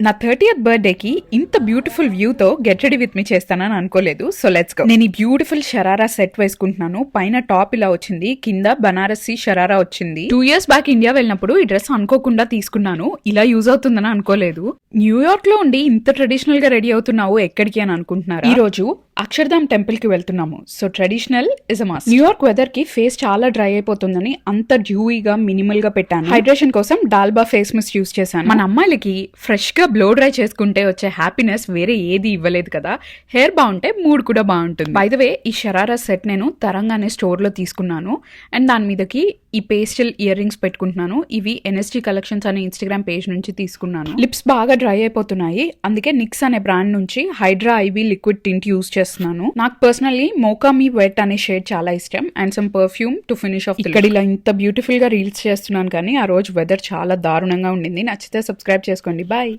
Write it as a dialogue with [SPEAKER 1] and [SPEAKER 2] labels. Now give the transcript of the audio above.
[SPEAKER 1] నా 30th బర్త్డేకి ఇంత beautiful వ్యూతో get ready with me చేస్తానని అనుకోలేదు. So let's go. నేను ఈ బ్యూటిఫుల్ షరారా సెట్ వేసుకుంటున్నాను. పైన టాప్ ఇలా వచ్చింది, కింద బనారసి షరారా వచ్చింది. 2 years బ్యాక్ ఇండియా వెళ్ళినప్పుడు ఈ డ్రెస్ అనుకోకుండా తీసుకున్నాను. ఇలా యూజ్ అవుతుందని అనుకోలేదు. న్యూయార్క్ లో ఉండి ఇంత ట్రెడిషనల్ గా రెడీ అవుతున్నావు ఎక్కడికి అని అనుకుంటున్నారు. ఈ రోజు అక్షర్ధామ్ టెంపుల్ కి వెళ్తున్నాము. So traditional is a must. New York weather కి ఫేస్ చాలా డ్రై అయిపోతుందని అంత డ్యూయిగా మినిమల్ గా పెట్టాను. హైడ్రేషన్ కోసం డాల్బా ఫేస్ మిస్ట్ యూస్ చేశాను. మన అమ్మాయిలకి ఫ్రెష్ గా బ్లో డ్రై చేసుకుంటే వచ్చే హ్యాపీనెస్ వేరే ఏది ఇవ్వలేదు కదా. హెయిర్ బాగుంటే మూడ్ కూడా బాగుంటుంది. బై ద వే ఈ షరారా సెట్ నేను తరంగానే స్టోర్ లో తీసుకున్నాను. అండ్ దాని మీదకి ఈ పేస్టల్ ఇయర్ రింగ్స్ పెట్టుకుంటున్నాను. ఇవి ఎన్ఎస్జీ కలెక్షన్స్ అనే ఇన్స్టాగ్రామ్ పేజ్ నుంచి తీసుకున్నాను. లిప్స్ బాగా డ్రై అయిపోతున్నాయి, అందుకే నిక్స్ అనే బ్రాండ్ నుంచి Hydra Ivy liquid tint use చేస్తున్నాను. నాకు పర్సనల్లీ మోకా మీ వెట్ అనే షేడ్ చాలా ఇష్టం. And some perfume to finish off. ఇక్కడ ఇలా ఇంత బ్యూటిఫుల్ గా రీల్స్ చేస్తున్నాను, కానీ ఆ రోజు వెదర్ చాలా దారుణంగా ఉండింది. నచ్చితే సబ్స్క్రైబ్ చేసుకోండి. బాయ్.